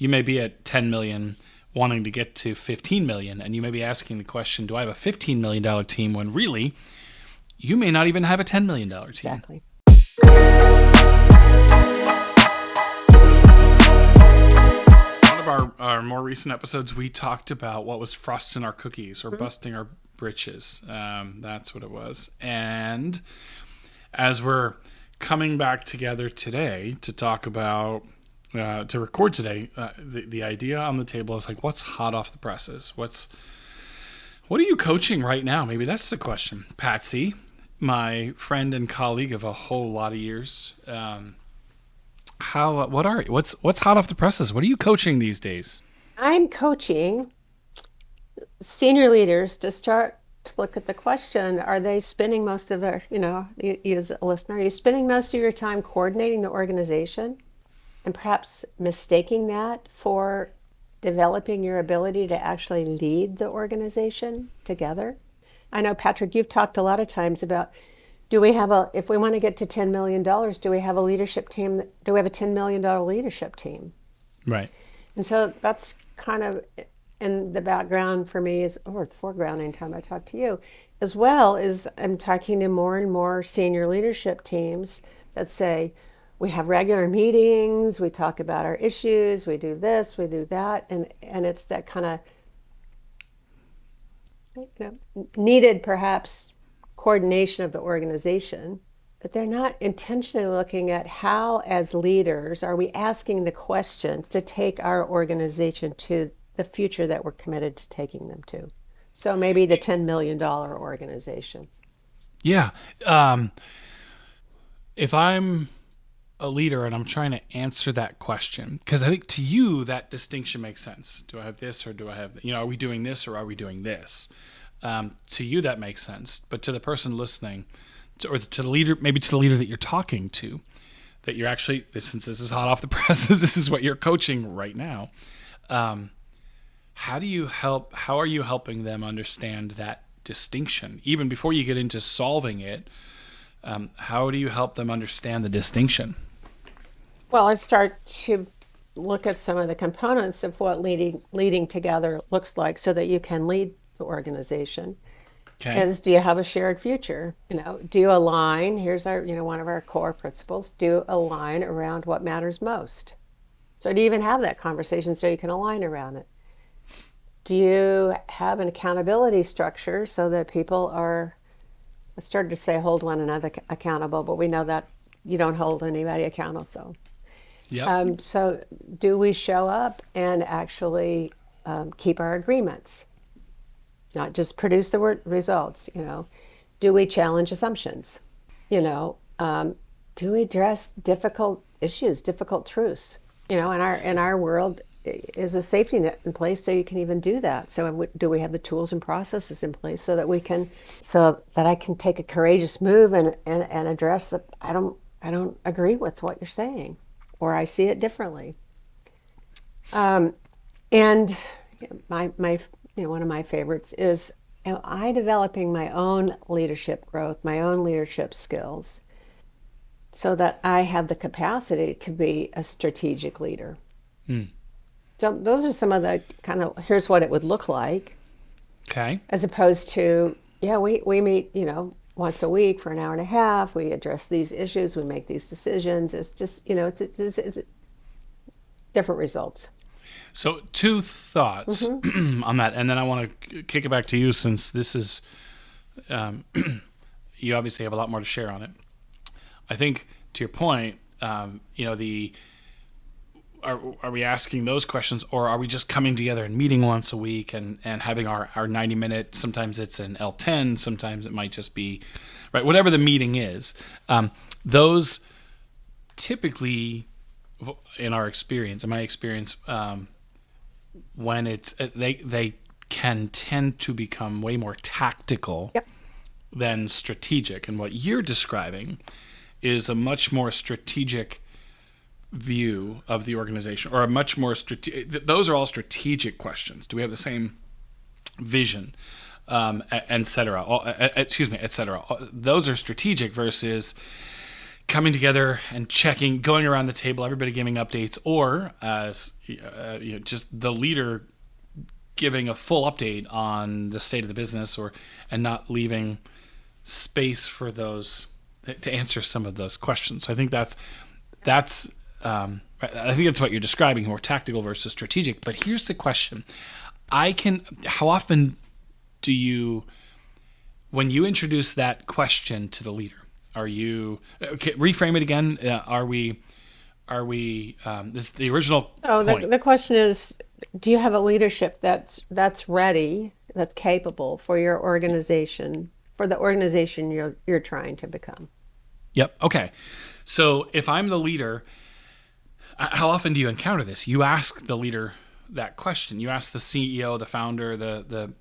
You may be at 10 million wanting to get to 15 million, and you may be asking the question, do I have a $15 million team, when really you may not even have a $10 million team. Exactly. One of our more recent episodes, we talked about what was frosting our cookies or busting our britches. That's what it was. And as we're coming back together today to talk about, to record today, the idea on the table is like, what's hot off the presses? What are you coaching right now? Maybe that's the question. Patsy, my friend and colleague of a whole lot of years. What's hot off the presses? What are you coaching these days? I'm coaching senior leaders to start to look at the question, are they spending most of their, you as a listener, are you spending most of your time coordinating the organization and perhaps mistaking that for developing your ability to actually lead the organization together? I know, Patrick, you've talked a lot of times about, if we want to get to $10 million, do we have a leadership team? Do we have a $10 million leadership team? Right. And so that's kind of in the background for me, or the foreground anytime I talk to you, as well as I'm talking to more and more senior leadership teams that say, we have regular meetings, we talk about our issues, we do this, we do that, and it's that kind of needed perhaps coordination of the organization, but they're not intentionally looking at how, as leaders, are we asking the questions to take our organization to the future that we're committed to taking them to. So maybe the $10 million organization. Yeah. If I'm a leader and I'm trying to answer that question, because I think to you that distinction makes sense. Do I have this or do I have, are we doing this or are we doing this? To you that makes sense, but to the person listening, or to the leader, maybe to the leader that you're talking to, that you're actually, since this is hot off the presses, this is what you're coaching right now. How are you helping them understand that distinction? Even before you get into solving it, how do you help them understand the distinction? Well, I start to look at some of the components of what leading together looks like so that you can lead the organization. Okay. Is, do you have a shared future? Do you align? Here's our, one of our core principles. Do you align around what matters most? So do you even have that conversation so you can align around it? Do you have an accountability structure so that people are, I started to say hold one another accountable, but we know that you don't hold anybody accountable. So, Yep. So do we show up and actually keep our agreements? Not just produce the results, Do we challenge assumptions? Do we address difficult issues, difficult truths? In our world is a safety net in place so you can even do that. So do we have the tools and processes in place so that I can take a courageous move and address that I don't agree with what you're saying, or I see it differently. And my one of my favorites is, am I developing my own leadership growth, my own leadership skills, so that I have the capacity to be a strategic leader? So those are some of the kind of, here's what it would look like. Okay. As opposed to, we meet, once a week for an hour and a half. We address these issues. We make these decisions. It's just, it's different results. So two thoughts on that, and then I want to kick it back to you, since this is, you obviously have a lot more to share on it. I think to your point, are we asking those questions, or are we just coming together and meeting once a week and having our 90-minute, sometimes it's an L10, sometimes it might just be, right, whatever the meeting is. Those typically, in my experience, when it's, they can tend to become way more tactical than strategic. And what you're describing is a much more strategic view of the organization, or a much more those are all strategic questions. Do we have the same vision, et cetera? Those are strategic versus, coming together and checking, going around the table, everybody giving updates, or just the leader giving a full update on the state of the business, or and not leaving space for those to answer some of those questions. So I think that's I think that's what you're describing, more tactical versus strategic. But here's the question: how often do you, when you introduce that question to the leader, are you okay, reframe it again? This is the original Oh, point. the question is, do you have a leadership that's ready, that's capable for your organization, for the organization you're trying to become? Yep. Okay. So if I'm the leader, how often do you encounter this? You ask the leader that question. You ask the CEO, the founder, the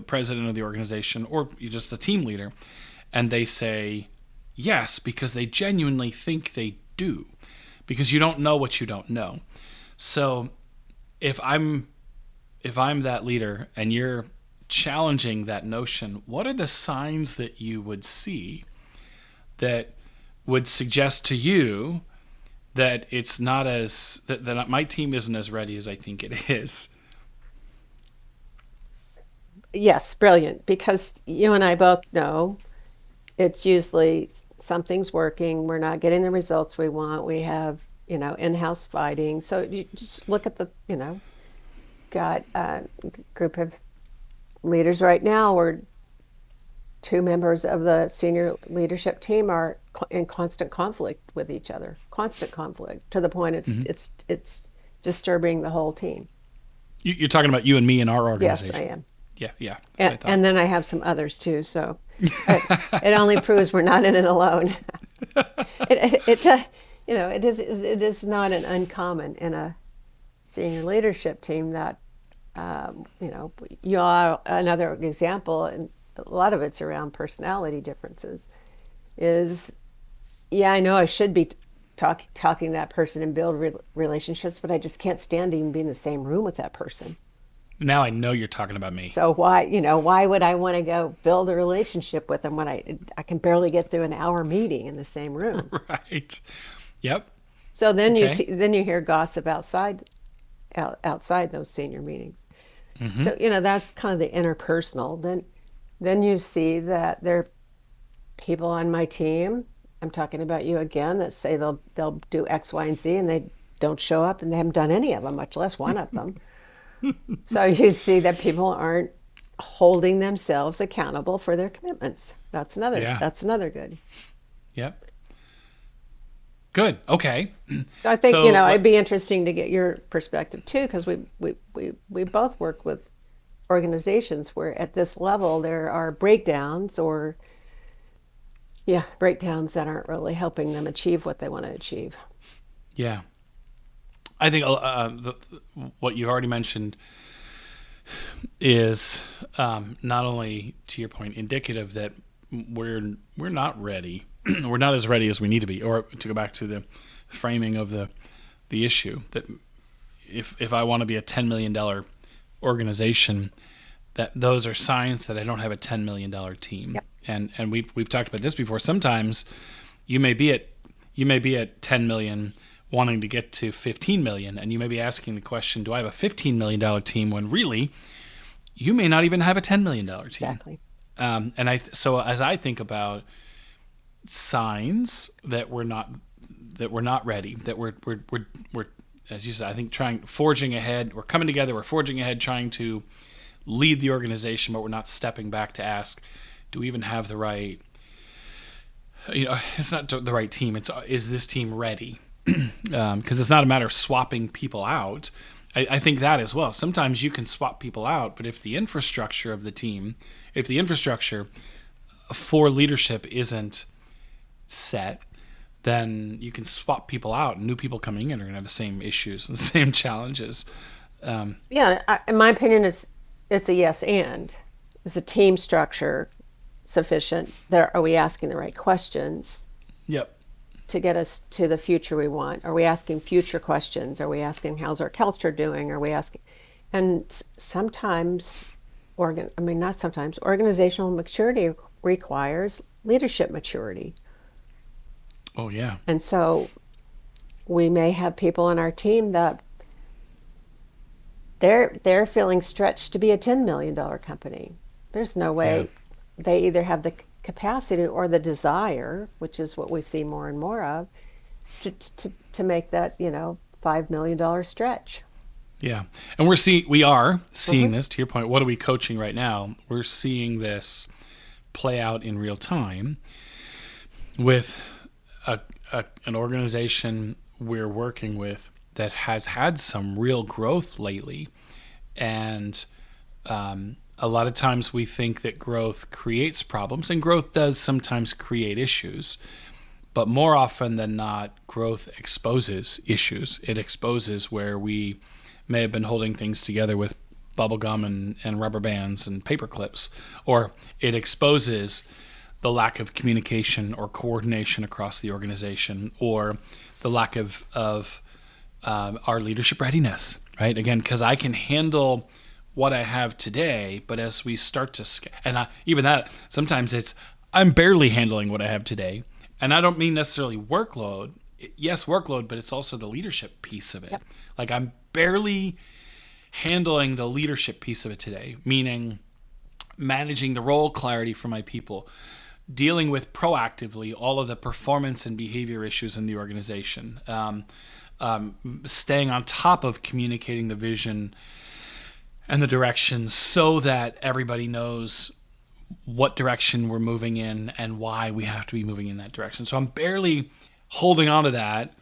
president of the organization, or you just a team leader, and they say yes because they genuinely think they do, because you don't know what you don't know. So if I'm that leader and you're challenging that notion, what are the signs that you would see that would suggest to you that it's not as that my team isn't as ready as I think it is? Yes, brilliant. Because you and I both know it's usually something's working. We're not getting the results we want. We have, in-house fighting. So you just look at got a group of leaders right now where two members of the senior leadership team are in constant conflict with each other, constant conflict to the point it's disturbing the whole team. You're talking about you and me in our Yes, I organization. am. Yeah, yeah. That's what I thought. And then I have some others too. So it only proves we're not in it alone. It is not an uncommon in a senior leadership team that you are another example, and a lot of it's around personality differences. I know I should be talking to that person and build relationships, but I just can't stand to even be in the same room with that person. Now I know you're talking about me. So why would I want to go build a relationship with them when I can barely get through an hour meeting in the same room? Right. Yep. So then Okay. you hear gossip outside those senior meetings. So that's kind of the interpersonal. Then you see that there are people on my team. I'm talking about you again, that say they'll do X, Y, and Z, and they don't show up, and they haven't done any of them, much less one of them. So you see that people aren't holding themselves accountable for their commitments. That's another. Yeah. That's another good. Yep. Good. Okay. I think So it'd be interesting to get your perspective too, because we both work with organizations where at this level there are breakdowns breakdowns that aren't really helping them achieve what they want to achieve. Yeah. I think what you already mentioned is not only, to your point, indicative that we're not ready. We're not as ready as we need to be. Or to go back to the framing of the issue, that if I want to be a $10 million organization, that those are signs that I don't have a $10 million team. Yep. And we've talked about this before. Sometimes you may be at 10 million wanting to get to 15 million, and you may be asking the question, do I have a $15 million team, when really you may not even have a $10 million team. Exactly. So as I think about signs that we're not ready, that we're as you said, I think forging ahead, we're coming together, we're forging ahead, trying to lead the organization, but we're not stepping back to ask, do we even have the right, it's not the right team, is this team ready? Because it's not a matter of swapping people out. I think that as well. Sometimes you can swap people out, but if the infrastructure of the team, if the infrastructure for leadership isn't set, then you can swap people out, and new people coming in are going to have the same issues and the same challenges. In my opinion, it's a yes and. Is the team structure sufficient? Are we asking the right questions Yep. to get us to the future we want? Are we asking future questions? Are we asking how's our culture doing? Are we asking? And sometimes, not sometimes, organizational maturity requires leadership maturity. Oh, yeah. And so we may have people on our team that they're feeling stretched to be a $10 million company. There's no Yeah. way they either have the capacity or the desire, which is what we see more and more of, to make that, $5 million stretch. Yeah. And we are seeing Hmm. this, to your point. What are we coaching right now? We're seeing this play out in real time with an organization we're working with that has had some real growth lately. And a lot of times we think that growth creates problems, and growth does sometimes create issues. But more often than not, growth exposes issues. It exposes where we may have been holding things together with bubble gum and rubber bands and paper clips, or it exposes the lack of communication or coordination across the organization, or the lack of our leadership readiness, right? Again, because I can handle what I have today, but as we start to, even that, sometimes I'm barely handling what I have today. And I don't mean necessarily workload. Yes, workload, but it's also the leadership piece of it. Yep. Like I'm barely handling the leadership piece of it today, meaning managing the role clarity for my people, dealing with proactively all of the performance and behavior issues in the organization, staying on top of communicating the vision and the direction so that everybody knows what direction we're moving in and why we have to be moving in that direction. So I'm barely holding on to that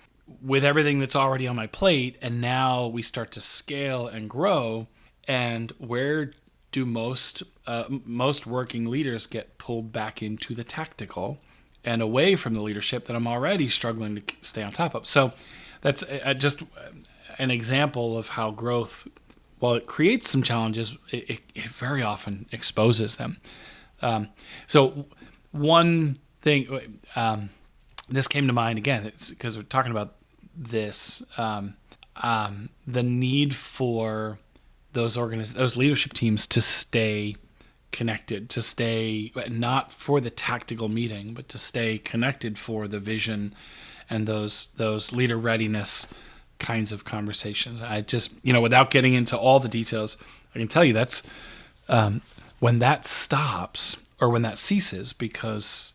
with everything that's already on my plate. And now we start to scale and grow. And where do most working leaders get pulled back into the tactical and away from the leadership that I'm already struggling to stay on top of? So that's just an example of how growth, while it creates some challenges, it very often exposes them. So one thing, this came to mind again, it's because we're talking about this, the need for those leadership teams to stay connected, to stay not for the tactical meeting, but to stay connected for the vision and those leader readiness kinds of conversations. I just, without getting into all the details, I can tell you that's when that stops or when that ceases, because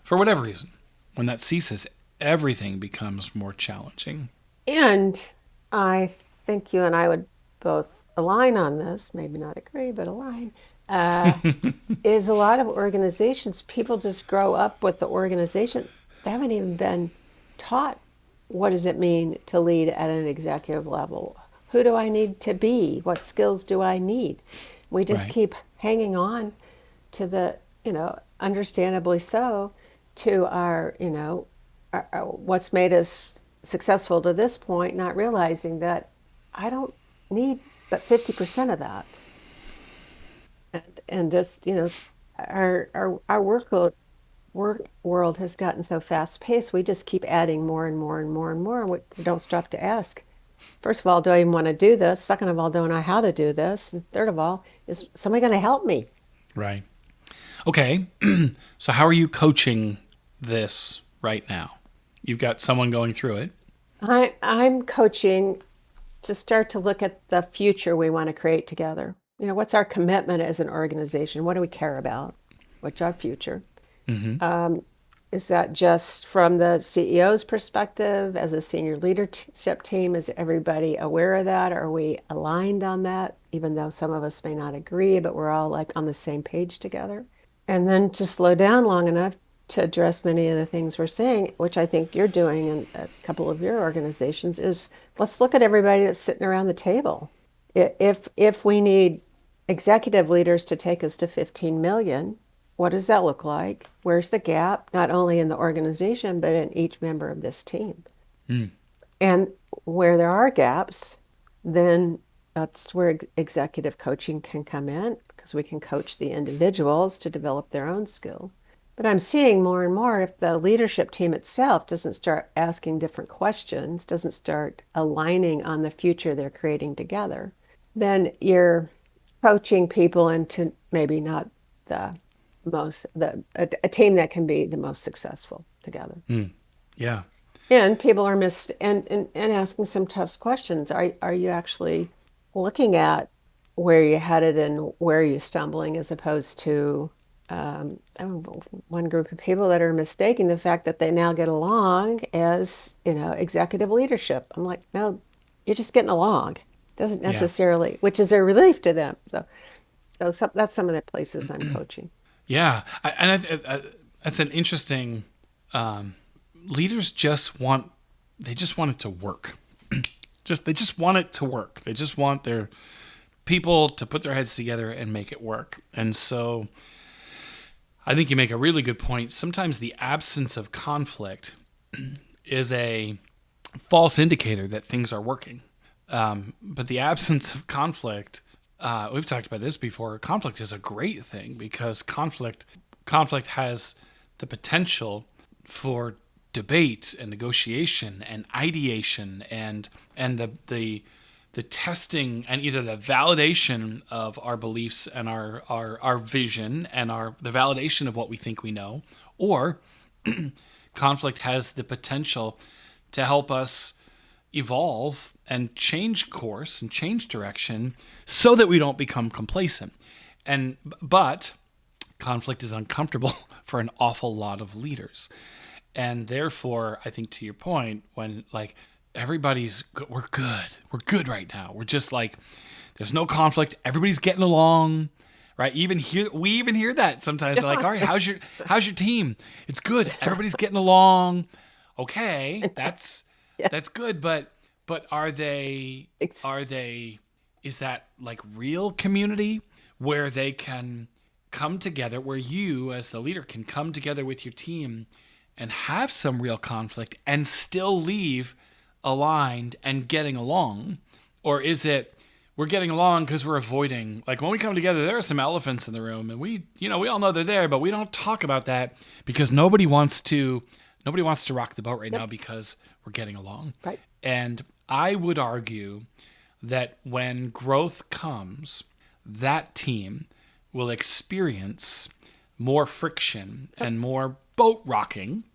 for whatever reason, when that ceases, everything becomes more challenging. And I think you and I would both align on this, maybe not agree, but align. Uh, is a lot of organizations, people just grow up with the organization. They haven't even been taught what does it mean to lead at an executive level? Who do I need to be? What skills do I need? We just Right. keep hanging on to the, understandably so, to our, what's made us successful to this point, not realizing that I don't need but 50% of that. And this, our work world has gotten so fast paced. We just keep adding more and more and more and more. And we don't stop to ask. First of all, do I even want to do this? Second of all, don't know how to do this. And third of all, is somebody going to help me? Right. Okay. So how are you coaching this right now? You've got someone going through it. I'm coaching to start to look at the future we want to create together. What's our commitment as an organization? What do we care about? What's our future? Mm-hmm. Is that just from the CEO's perspective as a senior leadership team? Is everybody aware of that? Are we aligned on that? Even though some of us may not agree, but we're all like on the same page together. And then to slow down long enough to address many of the things we're saying, which I think you're doing in a couple of your organizations, is let's look at everybody that's sitting around the table. If we need executive leaders to take us to 15 million, what does that look like? Where's the gap, not only in the organization, but in each member of this team? Mm. And where there are gaps, then that's where executive coaching can come in, because we can coach the individuals to develop their own skills. But I'm seeing more and more, if the leadership team itself doesn't start asking different questions, doesn't start aligning on the future they're creating together, then you're coaching people into maybe not the a team that can be the most successful together. Mm. Yeah. And people are and asking some tough questions. Are you actually looking at where you're headed and where you're stumbling, as opposed to I don't know, one group of people that are mistaking the fact that they now get along as, executive leadership. I'm like, no, you're just getting along. Doesn't Yeah. necessarily, which is a relief to them. That's some of the places I'm coaching. Yeah. That's an interesting. Leaders they just want it to work. They just want it to work. They just want their people to put their heads together and make it work. And so I think you make a really good point. Sometimes the absence of conflict is a false indicator that things are working. But the absence of conflict, we've talked about this before. Conflict is a great thing because conflict has the potential for debate and negotiation and ideation and the testing and either the validation of our beliefs and our vision and the validation of what we think we know, or conflict has the potential to help us evolve and change course and change direction so that we don't become complacent. But conflict is uncomfortable for an awful lot of leaders. And therefore, I think to your point, when like we're good right now. We're just like, there's no conflict. Everybody's getting along, right? We even hear that sometimes. They're like, all right, how's your team? It's good. Everybody's getting along. Okay, that's good. But are they? Is that like real community where they can come together, where you as the leader can come together with your team and have some real conflict and still leave aligned and getting along? Or is it we're getting along because we're avoiding, like when we come together, there are some elephants in the room and we all know they're there, but we don't talk about that because nobody wants to rock the boat right now because we're getting along. Right. And I would argue that when growth comes, that team will experience more friction and more boat rocking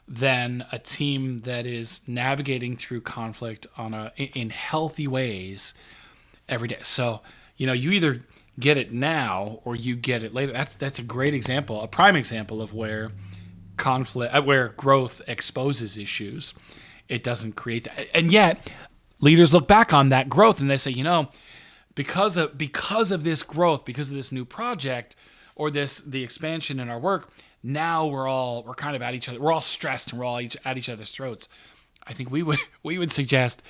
than a team that is navigating through conflict in healthy ways every day. So, you either get it now or you get it later. That's a great example, a prime example of where growth exposes issues. It doesn't create that. And yet, leaders look back on that growth and they say, because of this growth, because of this new project or the expansion in our work, now we're kind of at each other. We're all stressed and we're all at each other's throats. I think we would suggest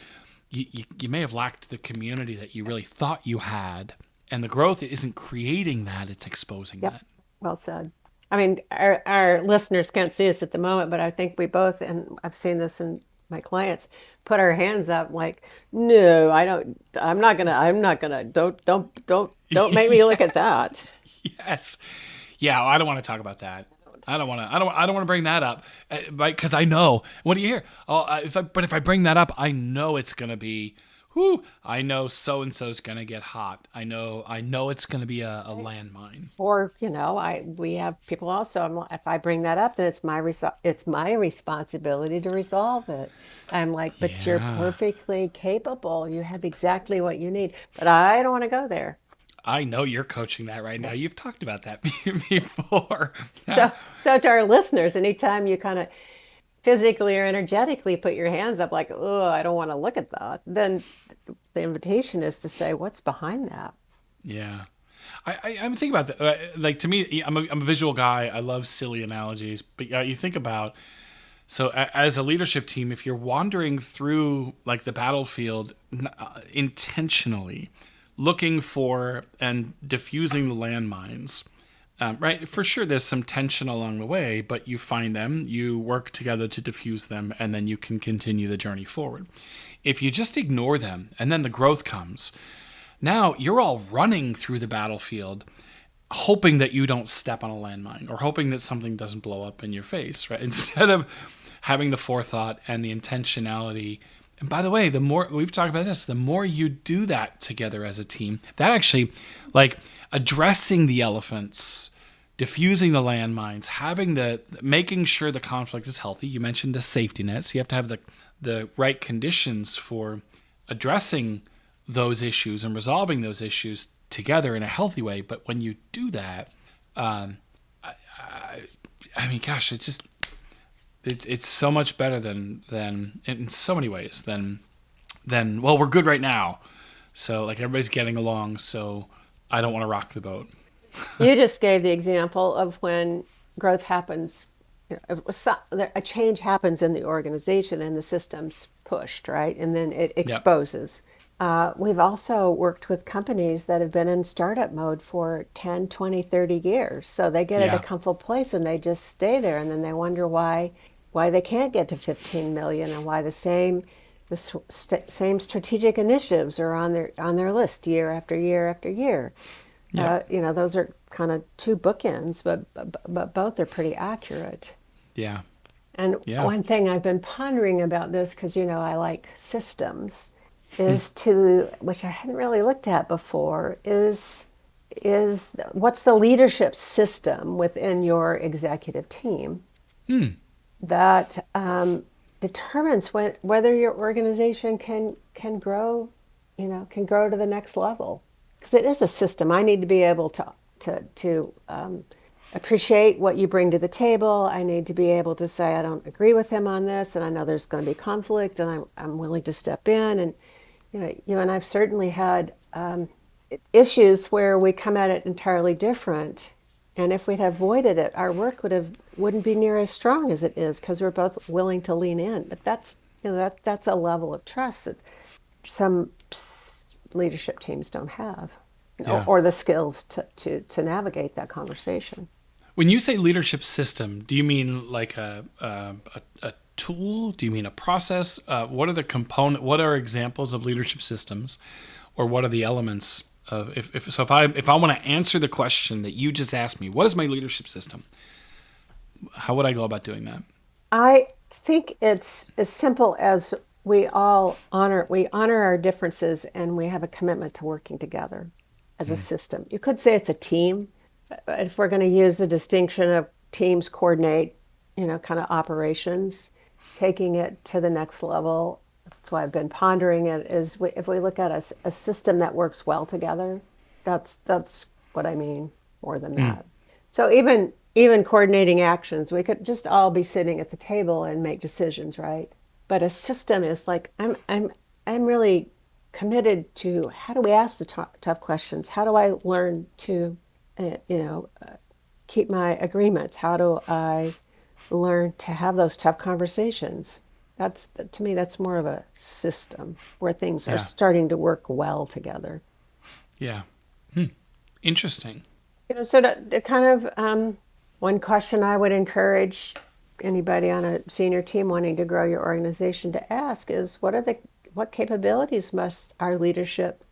you may have lacked the community that you really thought you had, and the growth isn't creating that; it's exposing that. Well said. I mean, our listeners can't see us at the moment, but I think we both, and I've seen this in my clients, put our hands up like, no, I don't. I'm not gonna. Don't make me look at that. Yes. Yeah, I don't want to talk about that. I don't want to bring that up, right? Because I know. What do you hear? Oh, if I bring that up, I know it's gonna be. I know so and so's gonna get hot. I know it's gonna be a landmine. Or we have people also. If I bring that up, then it's my responsibility to resolve it. I'm like, but you're Yeah. perfectly capable. You have exactly what you need. But I don't want to go there. I know you're coaching that right now. You've talked about that before. So to our listeners, anytime you kind of physically or energetically put your hands up like, oh, I don't want to look at that, then the invitation is to say, what's behind that? Yeah. I'm thinking about that. Like, to me, I'm a visual guy. I love silly analogies. But you think about, so as a leadership team, if you're wandering through like the battlefield intentionally, looking for and diffusing the landmines, right? For sure, there's some tension along the way, but you find them, you work together to diffuse them, and then you can continue the journey forward. If you just ignore them and then the growth comes, now you're all running through the battlefield, hoping that you don't step on a landmine or hoping that something doesn't blow up in your face, right? Instead of having the forethought and the intentionality. And by the way, the more we've talked about this, the more you do that together as a team, that actually, like, addressing the elephants diffusing the landmines, having making sure the conflict is healthy. You mentioned the safety net, so you have to have the right conditions for addressing those issues and resolving those issues together in a healthy way. But when you do that, I mean, gosh, it's so much better than in so many ways than well, we're good right now, so like everybody's getting along, so I don't want to rock the boat. You just gave the example of when growth happens, a change happens in the organization and the system's pushed, right? And then it Yep. exposes. We've also worked with companies that have been in startup mode for 10, 20, 30 years. So they get at a Yeah. comfortable place and they just stay there. And then they wonder why they can't get to 15 million and why same strategic initiatives are on their list year after year after year. Yep. Those are kind of two bookends, but both are pretty accurate. Yeah. And Yeah. one thing I've been pondering about this, because I like systems, is to which I hadn't really looked at before, is what's the leadership system within your executive team that determines whether your organization can grow, can grow to the next level. Because it is a system. I need to be able to appreciate what you bring to the table. I need to be able to say I don't agree with him on this, and I know there's going to be conflict, and I'm willing to step in. And you and I've certainly had issues where we come at it entirely different. And if we'd have avoided it, our work wouldn't be near as strong as it is because we're both willing to lean in. But that's a level of trust that some leadership teams don't have, Yeah. or the skills to navigate that conversation. When you say leadership system, do you mean like a tool? Do you mean a process? What are the component? What are examples of leadership systems, or what are the elements of if I want to answer the question that you just asked me, what is my leadership system? How would I go about doing that? I think it's as simple as we honor our differences and we have a commitment to working together as a system. You could say it's a team, but if we're going to use the distinction of teams coordinate, kind of operations, taking it to the next level. That's why I've been pondering it. If we look at a system that works well together, that's what I mean more than that. So even coordinating actions, we could just all be sitting at the table and make decisions, right? But a system is like I'm really committed to how do we ask the tough questions? How do I learn to, keep my agreements? How do I learn to have those tough conversations? To me, that's more of a system where things are Yeah. starting to work well together. Yeah. Interesting. So to kind of one question I would encourage anybody on a senior team wanting to grow your organization to ask is what capabilities must our leadership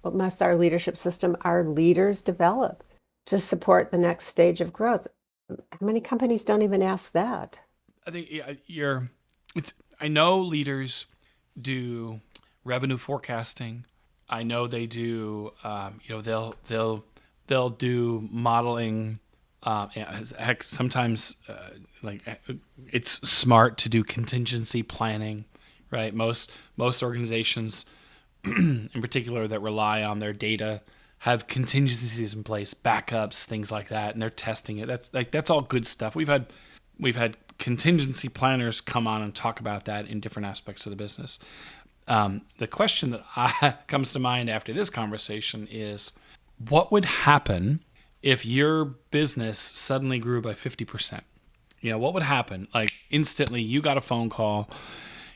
system, our leaders develop to support the next stage of growth? How many companies don't even ask that? I think it's. I know leaders do revenue forecasting. I know they do. They'll do modeling. Heck, sometimes it's smart to do contingency planning, right? Most organizations, in particular, that rely on their data have contingencies in place, backups, things like that, and they're testing it. That's all good stuff. We've had contingency planners come on and talk about that in different aspects of the business. The question that comes to mind after this conversation is, what would happen if your business suddenly grew by 50%? What would happen? Like instantly you got a phone call,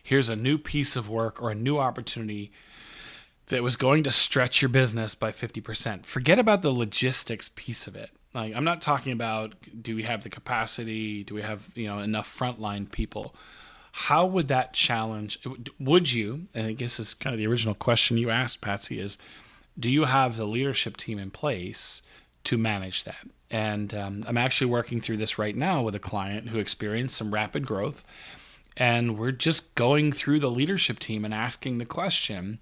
here's a new piece of work or a new opportunity that was going to stretch your business by 50%. Forget about the logistics piece of it. Like, I'm not talking about, do we have the capacity? Do we have, enough frontline people? How would that challenge? Would you, and I guess this is kind of the original question you asked, Patsy, is do you have the leadership team in place to manage that? And I'm actually working through this right now with a client who experienced some rapid growth. And we're just going through the leadership team and asking the question,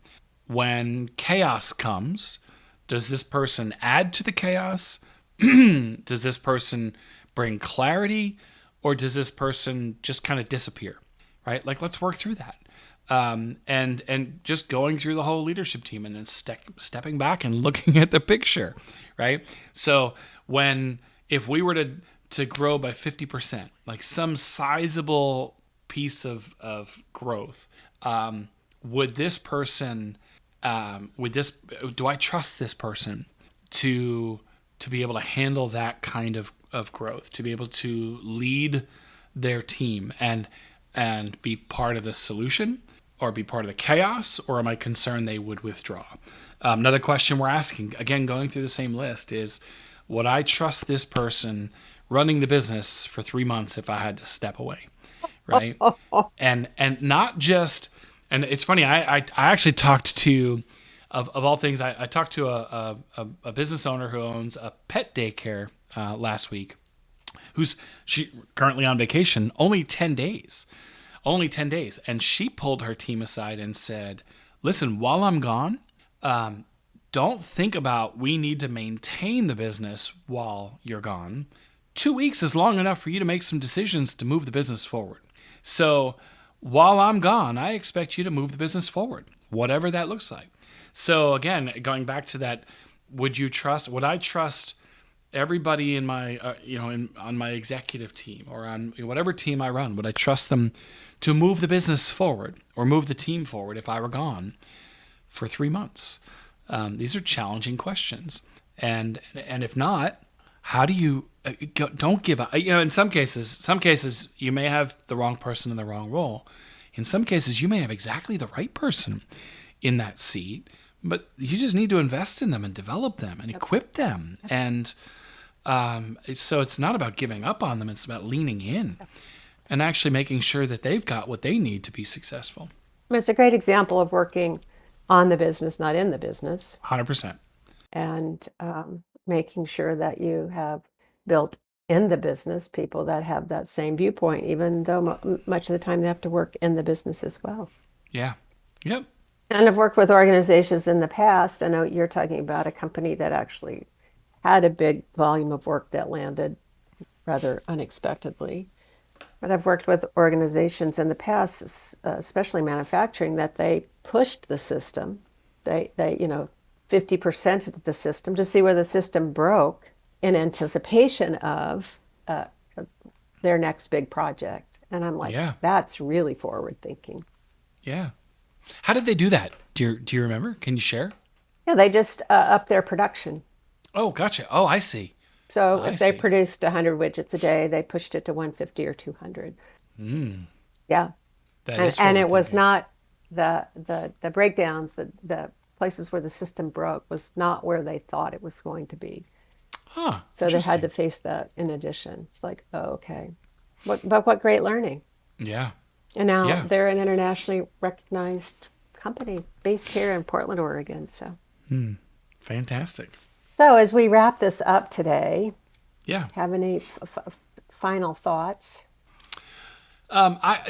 when chaos comes, does this person add to the chaos? Does this person bring clarity, or does this person just kind of disappear, right? Like, let's work through that. And just going through the whole leadership team and then stepping back and looking at the picture, right? So if we were to grow by 50%, like some sizable piece of growth, would this person, do I trust this person to be able to handle that kind of growth, to be able to lead their team and be part of the solution, or be part of the chaos, or am I concerned they would withdraw? Another question we're asking, again, going through the same list, is would I trust this person running the business for 3 months if I had to step away, right? And not just, and it's funny, I actually talked to, of all things, I talked to a business owner who owns a pet daycare last week, she currently on vacation, only 10 days. And she pulled her team aside and said, listen, while I'm gone, don't think about we need to maintain the business while you're gone. 2 weeks is long enough for you to make some decisions to move the business forward. So while I'm gone, I expect you to move the business forward, whatever that looks like. So again, going back to that, would I trust everybody in my, on my executive team or on whatever team I run, would I trust them to move the business forward or move the team forward if I were gone for 3 months? These are challenging questions. And if not, how do you, don't give up. In some cases, you may have the wrong person in the wrong role. In some cases, you may have exactly the right person in that seat, but you just need to invest in them and develop them and equip them. And so it's not about giving up on them. It's about leaning in and actually making sure that they've got what they need to be successful. It's a great example of working on the business, not in the business. 100%. And making sure that you have built in the business people that have that same viewpoint, even though much of the time they have to work in the business as well. Yeah. Yep. And I've worked with organizations in the past. I know you're talking about a company that actually had a big volume of work that landed rather unexpectedly. But I've worked with organizations in the past, especially manufacturing, that they pushed the system. They 50% of the system to see where the system broke in anticipation of their next big project. And I'm like, Yeah. that's really forward thinking. Yeah. How did they do that? Do you remember? Can you share? Yeah, they just upped their production. Oh, gotcha. Oh, I see. So I if they see. produced 100 widgets a day, they pushed it to 150 or 200. Yeah. That is And forward it was thinking. not the breakdowns, the places where the system broke was not where they thought it was going to be. Huh. So they had Interesting. to face that in addition. It's like, oh, okay. But what great learning. Yeah. And now Yeah. they're an internationally recognized company based here in Portland, Oregon. Fantastic. So as we wrap this up today, Yeah. have any final thoughts? I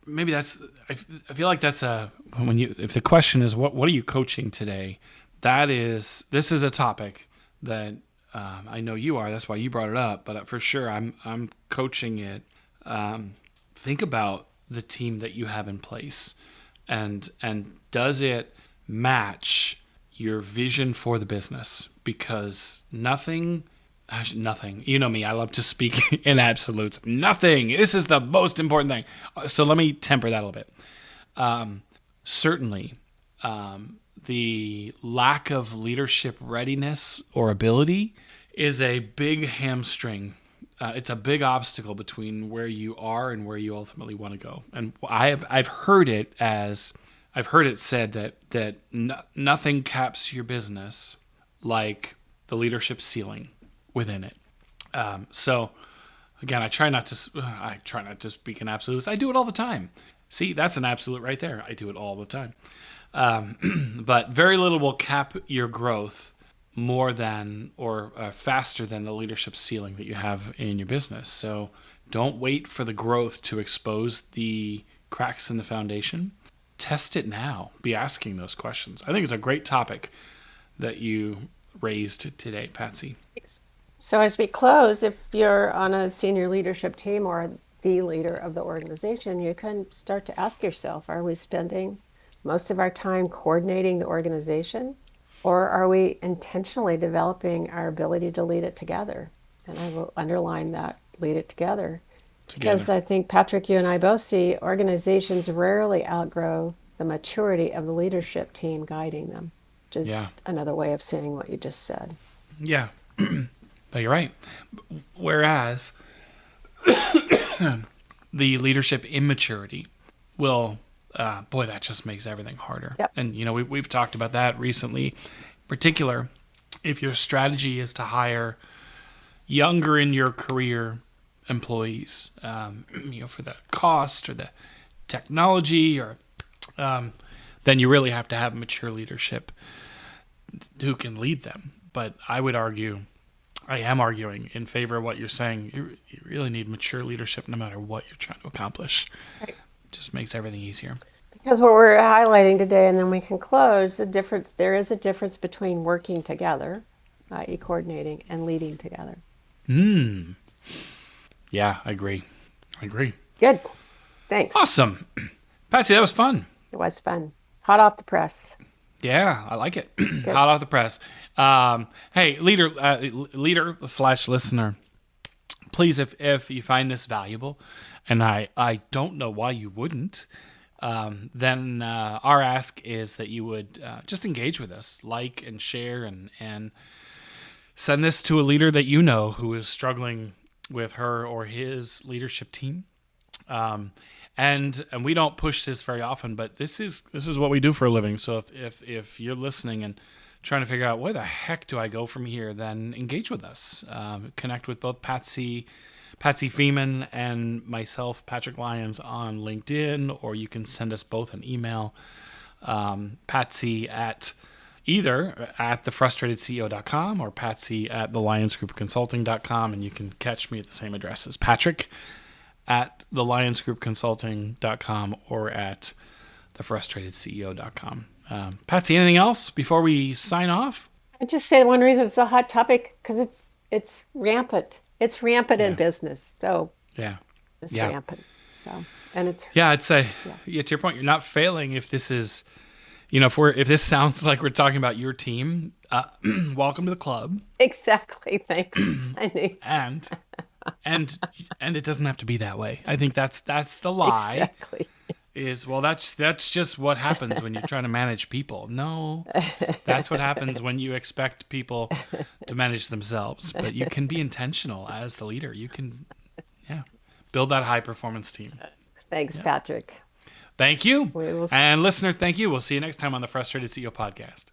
maybe I feel like that's if the question is what are you coaching today, this is a topic that I know you are. That's why you brought it up. But for sure, I'm coaching it. Think about the team that you have in place, and does it match your vision for the business? Because nothing. You know me, I love to speak in absolutes. Nothing. This is the most important thing. So let me temper that a little bit. Certainly, the lack of leadership readiness or ability is a big hamstring. It's a big obstacle between where you are and where you ultimately want to go. And I've heard it said that nothing caps your business like the leadership ceiling within it. So again, I try not to speak in absolutes. I do it all the time. See, that's an absolute right there. I do it all the time. But very little will cap your growth more than or faster than the leadership ceiling that you have in your business. So don't wait for the growth to expose the cracks in the foundation. Test it now. Be asking those questions. I think it's a great topic that you raised today, Patsy. Thanks. So as we close, if you're on a senior leadership team or the leader of the organization, you can start to ask yourself, are we spending most of our time coordinating the organization, or are we intentionally developing our ability to lead it together? And I will underline that, lead it together. Because Together. I think, Patrick, you and I both see organizations rarely outgrow the maturity of the leadership team guiding them, which is Yeah. another way of saying what you just said. Yeah. But you're right. Whereas the leadership immaturity will, boy, that just makes everything harder. Yep. And, we've talked about that recently. In particular, if your strategy is to hire younger in your career employees, for the cost or the technology, or then you really have to have mature leadership who can lead them. But I am arguing in favor of what you're saying. You really need mature leadership no matter what you're trying to accomplish. Right. Just makes everything easier. Because what we're highlighting today, and then we can close, there is a difference between working together, i.e. coordinating, and leading together. Yeah, I agree. Good. Thanks. Awesome. Patsy, that was fun. It was fun. Hot off the press. Yeah, I like it. Hot off the press. Hey, leader slash listener, please, if you find this valuable, and I don't know why you wouldn't, then our ask is that you would just engage with us, like and share, and send this to a leader that you know who is struggling with her or his leadership team. And we don't push this very often, but this is what we do for a living. So if you're listening and trying to figure out where the heck do I go from here, then engage with us. Connect with both Patsy Feeman and myself, Patrick Lyons, on LinkedIn, or you can send us both an email, Patsy at either at thefrustratedceo.com or Patsy at thelionsgroupconsulting.com, and you can catch me at the same address as Patrick at thelionsgroupconsulting.com or at thefrustratedceo.com. Patsy, anything else before we sign off? I just say one reason it's a hot topic because it's rampant. It's rampant in business. So Yeah. it's Yeah. rampant. So and it's Yeah, I'd say, to your point, you're not failing if this is, if this sounds like we're talking about your team, welcome to the club. exactly. Thanks. I knew. And it doesn't have to be that way. I think that's the lie. Exactly. Is, well, that's just what happens when you're trying to manage people. No, that's what happens when you expect people to manage themselves. But you can be intentional as the leader. You can, build that high performance team. Thanks, Patrick. Thank you. We will And listener, thank you. We'll see you next time on the Frustrated CEO podcast.